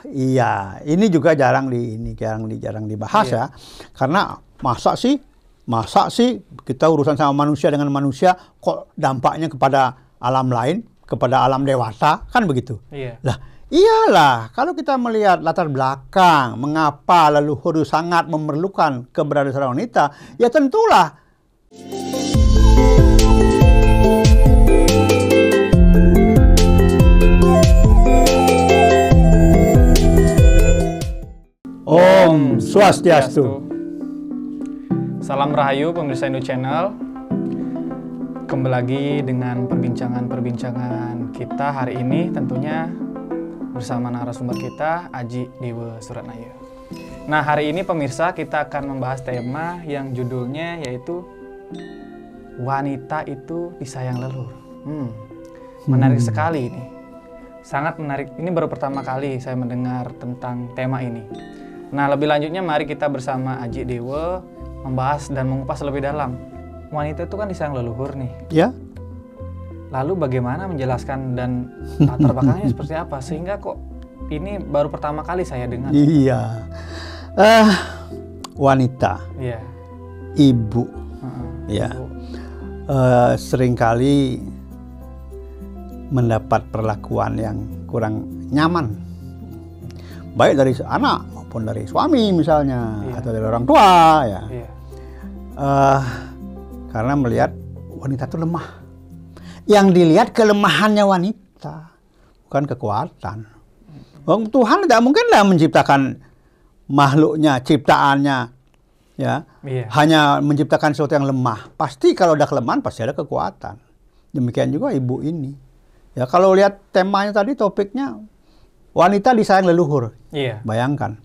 Iya, ini juga jarang dibahas ya. Karena masa sih kita urusan sama manusia dengan manusia kok dampaknya kepada alam lain, kepada alam dewasa, kan begitu. Iya. Lah, iyalah, kalau kita melihat latar belakang mengapa leluhur sangat memerlukan keberadaan seorang wanita, ya tentulah Om Swastiastu. Salam Rahayu pemirsa Indo Channel. Kembali lagi dengan perbincangan kita hari ini tentunya bersama narasumber kita Aji Dewa Suratnaya. Nah, hari ini pemirsa kita akan membahas tema yang judulnya yaitu wanita itu disayang leluhur. Menarik sekali ini. Sangat menarik. Ini baru pertama kali saya mendengar tentang tema ini. Nah, lebih lanjutnya mari kita bersama Aji Dewa membahas dan mengupas lebih dalam. Wanita itu kan disayang leluhur nih. Ya. Lalu bagaimana menjelaskan dan latar belakangnya seperti apa sehingga kok ini baru pertama kali saya dengar. Iya. Wanita. Iya. Ibu. Ya. Ibu. Seringkali mendapat perlakuan yang kurang nyaman. Baik dari anak maupun dari suami misalnya, atau dari orang tua ya. Iya. Karena melihat wanita itu lemah. Yang dilihat kelemahannya wanita, bukan kekuatan. Tuhan tidak mungkinlah menciptakan makhluknya, ciptaannya, ya, hanya menciptakan sesuatu yang lemah. Pasti kalau ada kelemahan pasti ada kekuatan. Demikian juga ibu ini. Ya, kalau lihat temanya tadi, topiknya wanita disayang leluhur. Iya. Bayangkan.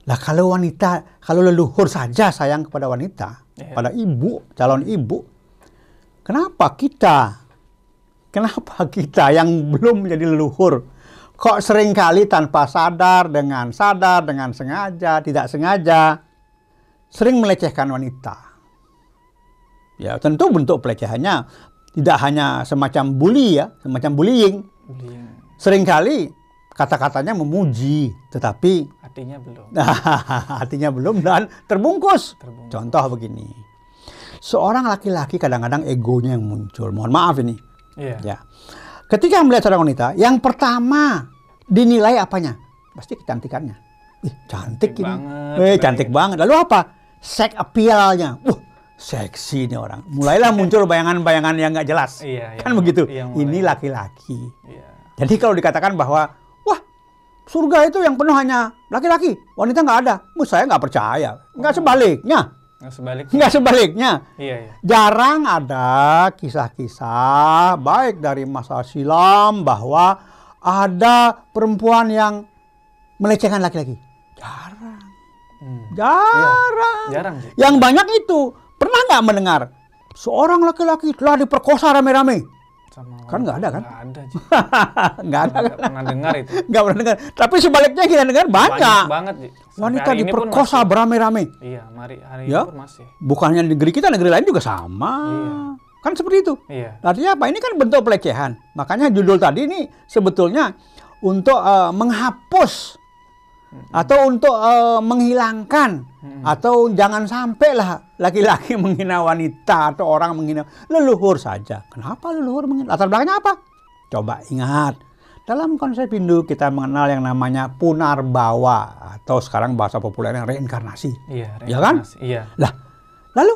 Lah kalau leluhur saja sayang kepada wanita, pada ibu, calon ibu, kenapa kita yang belum menjadi leluhur kok seringkali tanpa sadar, dengan sengaja, tidak sengaja, sering melecehkan wanita. Ya, tentu bentuk pelecehannya tidak hanya semacam semacam bullying. Seringkali kata-katanya memuji, tetapi hatinya belum dan terbungkus. Contoh begini, seorang laki-laki kadang-kadang egonya yang muncul. Mohon maaf ini. Ya. Ketika melihat seorang wanita, yang pertama dinilai apanya? Pasti kecantikannya. Cantik ini. Cantik banget. Lalu apa? Sex appeal-nya. Seksi nih orang. Mulailah muncul bayangan-bayangan yang nggak jelas. Kan begitu. Ini laki-laki. Jadi kalau dikatakan bahwa surga itu yang penuh hanya laki-laki, wanita nggak ada, saya nggak percaya. Nggak sebaliknya. Iya. Jarang ada kisah-kisah baik dari masa silam bahwa ada perempuan yang melecehkan laki-laki. Jarang. Yang banyak itu, pernah nggak mendengar seorang laki-laki telah diperkosa rame-rame? Kan nggak ada kan? Nggak ada kan? Pernah dengar itu. Nggak pernah dengar. Tapi sebaliknya kita dengar banyak banget. Wanita diperkosa beramai-ramai. Iya, hari ini pun masih. Bukannya negeri kita, negeri lain juga sama. Iya. Kan seperti itu. Iya. Artinya apa? Ini kan bentuk pelecehan. Makanya judul tadi ini sebetulnya untuk menghapus atau untuk menghilangkan atau jangan sampailah laki-laki menghina wanita atau orang menghina leluhur saja. Kenapa leluhur menghina? Latar belakangnya apa? Coba ingat. Dalam konsep Hindu kita mengenal yang namanya punarbawa atau sekarang bahasa populer yang reinkarnasi. Iya, reinkarnasi. Ya kan? Iya. Lah, lalu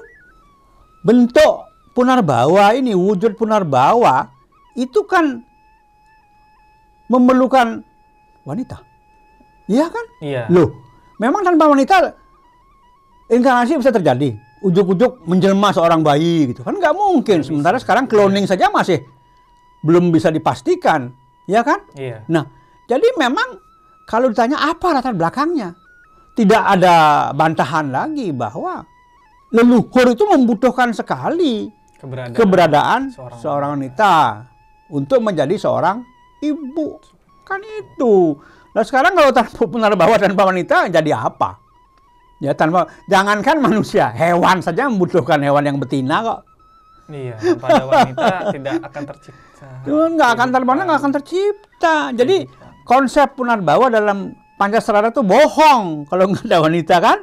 bentuk punarbawa ini, wujud punarbawa itu kan memerlukan wanita. Iya kan? Iya. Loh, memang tanpa wanita inkarnasi bisa terjadi. Ujuk-ujuk menjelma seorang bayi gitu. Kan nggak mungkin. Sementara sekarang cloning saja masih belum bisa dipastikan. Ya kan? Iya. Nah, jadi memang kalau ditanya apa latar belakangnya, tidak ada bantahan lagi bahwa leluhur itu membutuhkan sekali keberadaan seorang wanita untuk menjadi seorang ibu. Kan itu. Nah sekarang kalau tanpa punarbawa tanpa wanita jadi apa? Ya jangankan manusia, hewan saja membutuhkan hewan yang betina kok. Iya, tanpa ada wanita tidak akan tercipta. Nggak akan tercipta. Jadi konsep Punarbawa dalam Pancasila itu bohong kalau nggak ada wanita kan?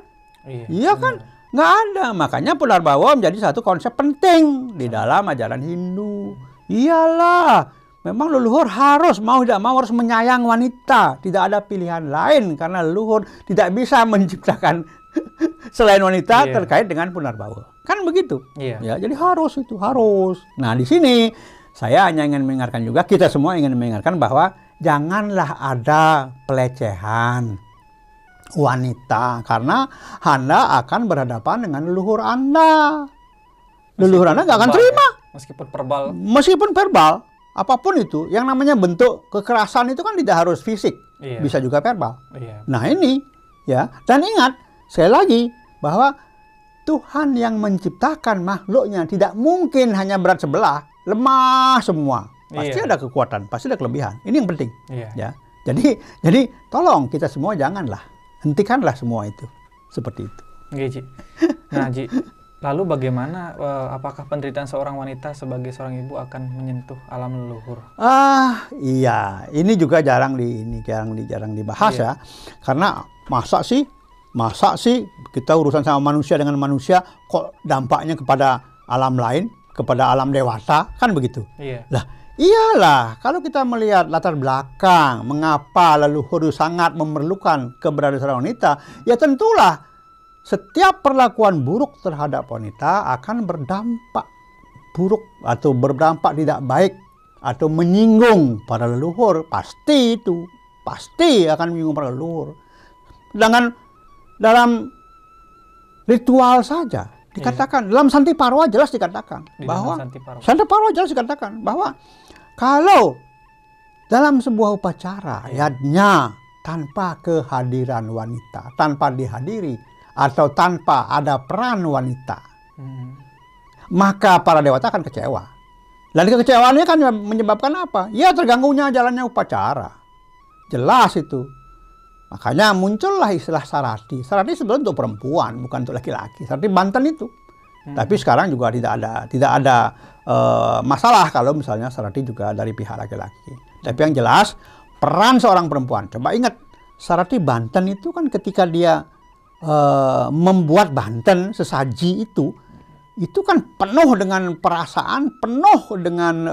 Iya kan? Nggak ada. Makanya Punarbawa menjadi satu konsep penting di dalam ajaran Hindu. Iyalah, memang leluhur harus mau tidak mau harus menyayang wanita. Tidak ada pilihan lain karena leluhur tidak bisa menciptakan selain wanita terkait dengan Punarbawa. Kan begitu? Ya, jadi harus itu, harus. Nah, di sini saya hanya ingin mengingatkan juga, kita semua ingin mengingatkan bahwa janganlah ada pelecehan wanita karena Anda akan berhadapan dengan leluhur Anda. Leluhur Anda nggak akan terima. Meskipun verbal, apapun itu, yang namanya bentuk kekerasan itu kan tidak harus fisik, bisa juga verbal. Nah ini, ya, dan ingat, sekali lagi, bahwa Tuhan yang menciptakan makhluknya tidak mungkin hanya berat sebelah, lemah semua. Pasti ada kekuatan, pasti ada kelebihan. Ini yang penting. Ya. Jadi tolong kita semua janganlah, hentikanlah semua itu. Seperti itu. Oke, Ji. Nah, Ji, lalu bagaimana, apakah penderitaan seorang wanita sebagai seorang ibu akan menyentuh alam leluhur? Iya, ini juga jarang dibahas ya. Karena masa sih kita urusan sama manusia dengan manusia kok dampaknya kepada alam lain, kepada alam dewasa, kan begitu? Lah, iyalah, kalau kita melihat latar belakang mengapa leluhur sangat memerlukan keberadaan seorang wanita, ya tentulah setiap perlakuan buruk terhadap wanita akan berdampak buruk atau berdampak tidak baik atau menyinggung para leluhur. Pasti akan menyinggung para leluhur. Dalam ritual saja dikatakan, dalam Santi Parwa jelas dikatakan bahwa kalau dalam sebuah upacara yajna tanpa kehadiran wanita, tanpa dihadiri atau tanpa ada peran wanita, maka para dewata akan kecewa. Dan kekecewaannya kan menyebabkan apa? Ya terganggunya jalannya upacara. Jelas itu. Makanya muncullah istilah sarati. Sarati sebenarnya untuk perempuan, bukan untuk laki-laki. Sarati Banten itu. Tapi sekarang juga tidak ada masalah kalau misalnya sarati juga dari pihak laki-laki. Tapi yang jelas peran seorang perempuan. Coba ingat, sarati Banten itu kan ketika dia membuat Banten sesaji itu kan penuh dengan perasaan, penuh dengan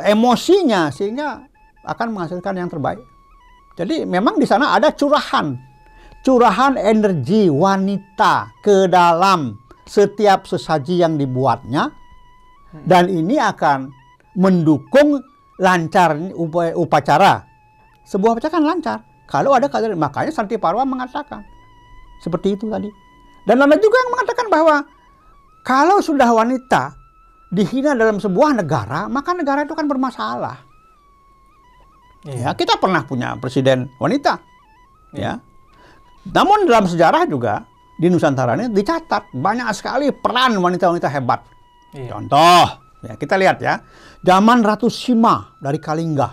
emosinya, sehingga akan menghasilkan yang terbaik. Jadi memang di sana ada curahan energi wanita ke dalam setiap sesaji yang dibuatnya, dan ini akan mendukung lancar upacara. Sebuah upacara kan lancar kalau ada kehadiran. Makanya Santi Parwa mengatakan seperti itu tadi. Dan ada juga yang mengatakan bahwa kalau sudah wanita dihina dalam sebuah negara, maka negara itu kan bermasalah. Ya, kita pernah punya presiden wanita, ya. Namun dalam sejarah juga di Nusantara ini dicatat banyak sekali peran wanita-wanita hebat. Contoh, ya kita lihat ya, zaman Ratu Sima dari Kalingga,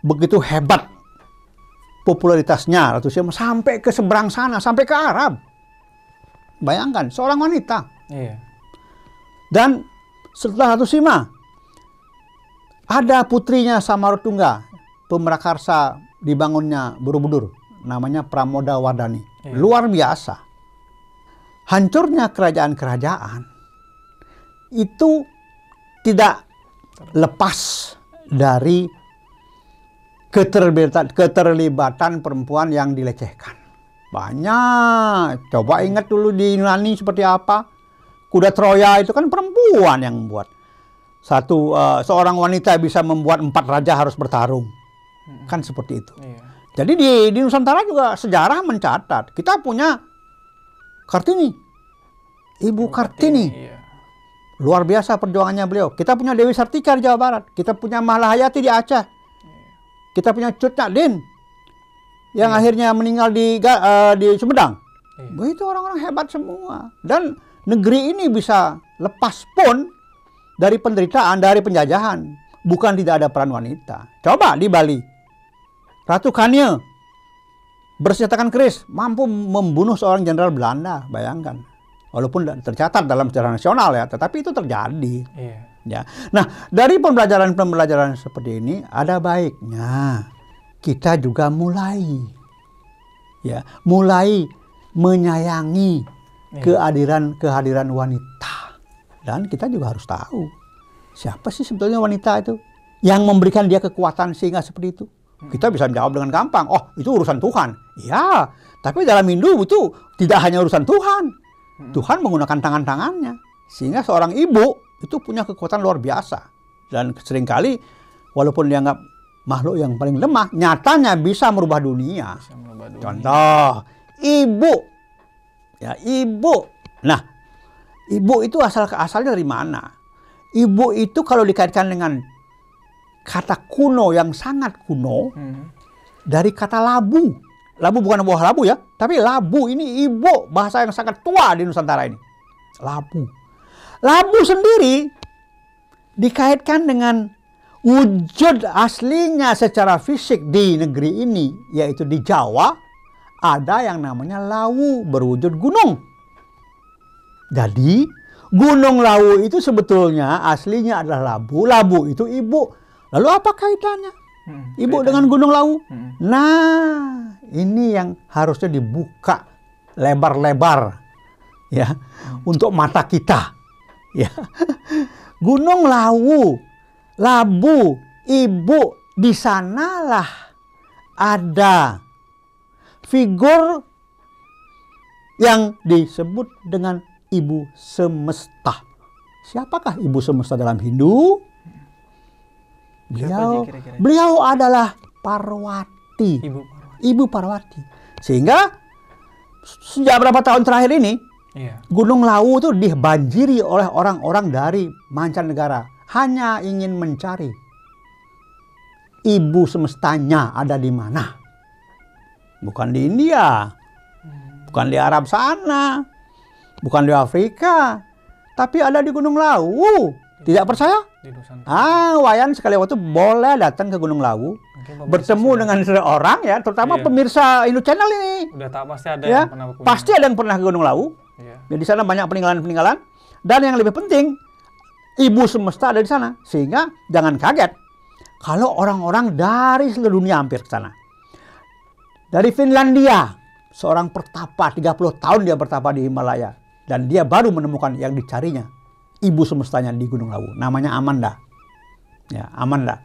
begitu hebat popularitasnya Ratu Sima sampai ke seberang sana, sampai ke Arab. Bayangkan, seorang wanita. Dan setelah Ratu Sima, ada putrinya Samarutungga, Pemrakarsa dibangunnya Borobudur, namanya Pramodawardhani. Luar biasa. Hancurnya kerajaan-kerajaan itu tidak lepas dari keterlibatan perempuan yang dilecehkan. Banyak. Coba ingat dulu di Yunani seperti apa. Kuda Troya itu kan perempuan yang membuat. Seorang wanita bisa membuat 4 raja harus bertarung. Kan seperti itu. Jadi di Nusantara juga sejarah mencatat. Kita punya Kartini. Ibu Kartini. Luar biasa perjuangannya beliau. Kita punya Dewi Sartika di Jawa Barat. Kita punya Mahlahayati di Aceh. Kita punya Cut Nyak yang akhirnya meninggal di Sumedang. Itu orang-orang hebat semua. Dan negeri ini bisa lepas pun dari penderitaan, dari penjajahan. Bukan tidak ada peran wanita. Coba di Bali. Ratu Kanye bersenjatakan keris, mampu membunuh seorang jenderal Belanda. Bayangkan. Walaupun tercatat dalam sejarah nasional ya, tetapi itu terjadi. Ya. Nah, dari pembelajaran seperti ini ada baiknya kita juga mulai menyayangi kehadiran wanita. Dan kita juga harus tahu siapa sih sebetulnya wanita itu yang memberikan dia kekuatan sehingga seperti itu. Kita bisa jawab dengan gampang, oh itu urusan Tuhan. Ya, tapi dalam Hindu itu tidak hanya urusan Tuhan. Tuhan menggunakan tangan-tangannya. Sehingga seorang ibu itu punya kekuatan luar biasa. Dan seringkali walaupun dianggap makhluk yang paling lemah, nyatanya bisa merubah dunia. Contoh, ibu. Ya, ibu. Nah, ibu itu asalnya dari mana? Ibu itu kalau dikaitkan dengan kata kuno yang sangat kuno, dari kata labu. Labu bukan buah labu ya, tapi labu ini ibu, bahasa yang sangat tua di Nusantara ini. Labu. Labu sendiri dikaitkan dengan wujud aslinya secara fisik di negeri ini, yaitu di Jawa, ada yang namanya Lawu berwujud gunung. Jadi, Gunung Lawu itu sebetulnya aslinya adalah labu. Labu itu ibu. Lalu apa kaitannya? Ibu dengan Gunung Lawu? Nah, ini yang harusnya dibuka lebar-lebar ya untuk mata kita. Ya. Gunung Lawu, labu, ibu, di sanalah ada figur yang disebut dengan Ibu Semesta. Siapakah Ibu Semesta dalam Hindu? Beliau adalah Parwati. Ibu Parwati. Sehingga sejak berapa tahun terakhir ini, Gunung Lawu itu dibanjiri oleh orang-orang dari mancanegara. Hanya ingin mencari Ibu Semestanya ada di mana. Bukan di India, bukan di Arab sana, bukan di Afrika, tapi ada di Gunung Lawu. Tidak percaya? Wayan sekali waktu boleh datang ke Gunung Lawu, bertemu dengan seseorang ya, terutama pemirsa Hindu Channel ini. Udah tak pasti ada ya, yang pernah pasti ada yang pernah ke Gunung Lawu. Ya, di sana banyak peninggalan-peninggalan, dan yang lebih penting, Ibu Semesta ada di sana. Sehingga jangan kaget kalau orang-orang dari seluruh dunia hampir ke sana. Dari Finlandia, seorang pertapa 30 tahun dia bertapa di Himalaya, dan dia baru menemukan yang dicarinya, Ibu Semestanya di Gunung Lawu. Namanya Amanda. Ya, Amanda.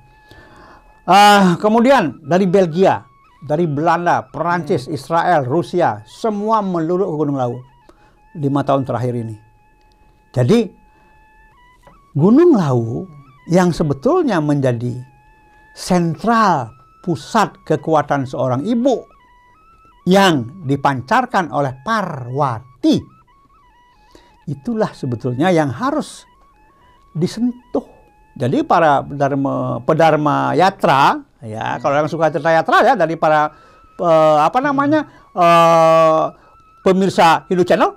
Kemudian dari Belgia, dari Belanda, Perancis, Israel, Rusia, semua melulu ke Gunung Lawu 5 tahun terakhir ini. Jadi Gunung Lawu yang sebetulnya menjadi sentral pusat kekuatan seorang ibu yang dipancarkan oleh Parwati, itulah sebetulnya yang harus disentuh. Jadi para pedarma yatra, ya kalau yang suka cerita yatra ya, dari para pemirsa Hindu Channel,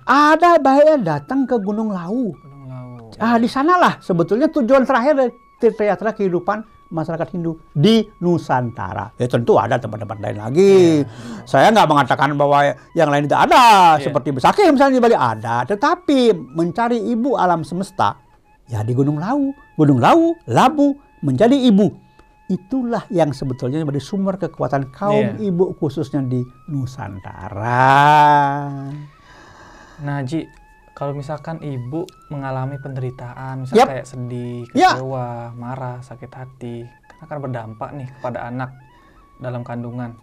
ada baiknya datang ke Gunung Lawu. Di sanalah sebetulnya tujuan terakhir dari tirta yatra kehidupan masyarakat Hindu di Nusantara. Ya tentu ada tempat-tempat lain lagi. Saya nggak mengatakan bahwa yang lain tidak ada, seperti Besakih misalnya di Bali ada. Tetapi mencari ibu alam semesta, ya di Gunung Lawu. Gunung Lawu, Labu menjadi ibu. Itulah yang sebetulnya menjadi sumber kekuatan kaum ibu khususnya di Nusantara. Nah, Ji, kalau misalkan ibu mengalami penderitaan, misalnya kayak sedih, kecewa, marah, sakit hati, kan akan berdampak nih kepada anak dalam kandungan.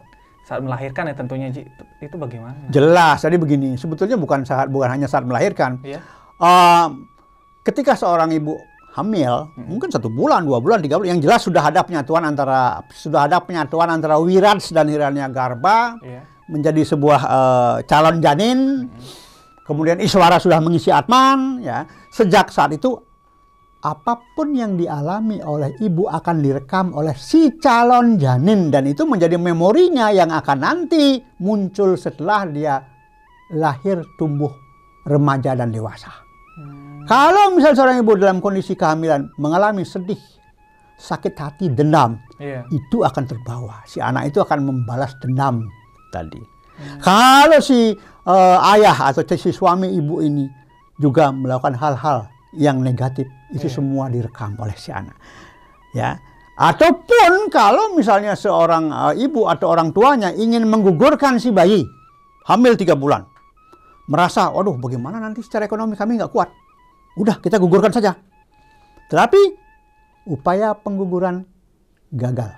Saat melahirkan ya tentunya, Ji, itu bagaimana? Jelas, jadi begini, sebetulnya bukan hanya saat melahirkan. Ketika seorang ibu hamil, mungkin 1 bulan, 2 bulan, 3 bulan, yang jelas sudah ada penyatuan antara Wirats dan Hiranyagarbha menjadi sebuah calon janin. Kemudian Iswara sudah mengisi Atman, ya. Sejak saat itu apapun yang dialami oleh ibu akan direkam oleh si calon janin, dan itu menjadi memorinya yang akan nanti muncul setelah dia lahir, tumbuh, remaja dan dewasa. Kalau misalnya seorang ibu dalam kondisi kehamilan mengalami sedih, sakit hati, dendam, itu akan terbawa. Si anak itu akan membalas dendam tadi. Kalau si ayah atau si suami ibu ini juga melakukan hal-hal yang negatif itu semua direkam oleh si anak. Ya. Ataupun kalau misalnya seorang ibu atau orang tuanya ingin menggugurkan si bayi hamil 3 bulan, merasa, waduh bagaimana nanti secara ekonomi kami nggak kuat, udah kita gugurkan saja. Tetapi upaya pengguguran gagal.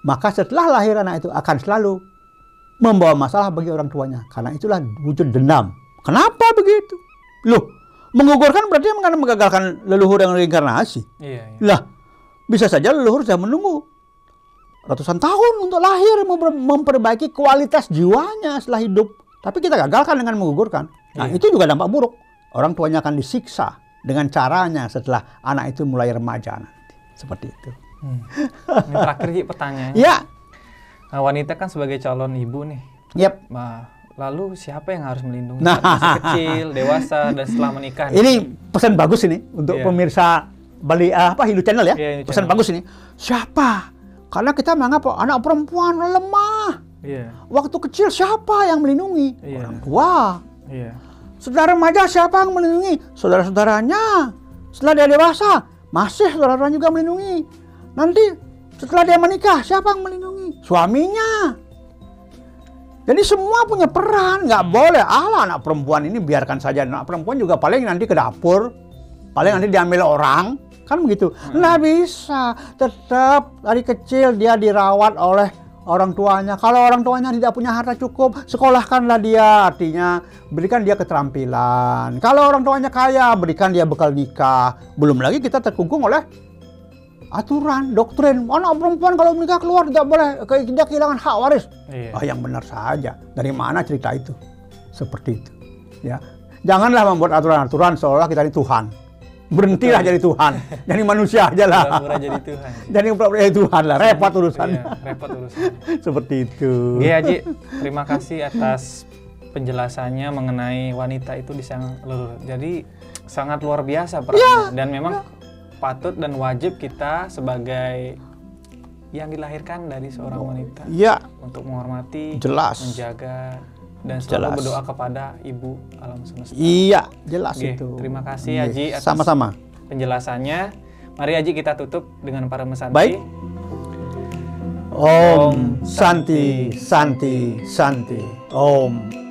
Maka setelah lahir anak itu akan selalu membawa masalah bagi orang tuanya. Karena itulah wujud dendam. Kenapa begitu? Loh, menggugurkan berarti menggagalkan leluhur yang reinkarnasi. Iya. Lah, bisa saja leluhur sudah menunggu ratusan tahun untuk lahir, memperbaiki kualitas jiwanya setelah hidup. Tapi kita gagalkan dengan menggugurkan. Nah, itu juga dampak buruk. Orang tuanya akan disiksa dengan caranya setelah anak itu mulai remaja nanti. Seperti itu. Ini terakhir Ji pertanyaan. Ya. Nah, wanita kan sebagai calon ibu nih. Yep. Nah, lalu siapa yang harus melindungi saat masih kecil, dewasa, dan setelah menikah? Ini pesan bagus ini untuk pemirsa Bali Hindu Channel ya. Pesan bagus ini. Siapa? Karena kita menganggap anak perempuan lemah. Waktu kecil siapa yang melindungi? Orang tua. Setelah remaja siapa yang melindungi? Saudara-saudaranya. Setelah dia dewasa, masih saudara-saudaranya juga melindungi. Nanti setelah dia menikah, siapa yang melindungi? Suaminya. Jadi semua punya peran, nggak boleh anak perempuan ini biarkan saja. Anak perempuan juga paling nanti ke dapur, paling nanti diambil orang, kan begitu. Nggak bisa, tetap dari kecil dia dirawat oleh orang tuanya. Kalau orang tuanya tidak punya harta cukup, sekolahkanlah dia, artinya berikan dia keterampilan. Kalau orang tuanya kaya, berikan dia bekal nikah. Belum lagi kita terkungkung oleh aturan, doktrin. Anak perempuan kalau menikah keluar tidak boleh, tidak kehilangan hak waris. Yang benar saja. Dari mana cerita itu? Seperti itu. Ya, janganlah membuat aturan-aturan seolah kita ini Tuhan. Berhentilah jadi Tuhan, jadi manusia aja lah. Pura-pura jadi Tuhan. Jadi pura-pura jadi Tuhan lah, repot urusannya. Repot urusannya. Seperti itu. Iya, Ji. Terima kasih atas penjelasannya mengenai wanita itu di sang leluhur. Jadi sangat luar biasa perannya. Dan memang patut dan wajib kita sebagai yang dilahirkan dari seorang wanita untuk menghormati, menjaga, dan selalu berdoa kepada Ibu Alam Semesta. Iya, jelas itu. Terima kasih Haji atas sama-sama penjelasannya. Mari Haji kita tutup dengan para mesanti. Baik. Om Santi Santi Santi. Om.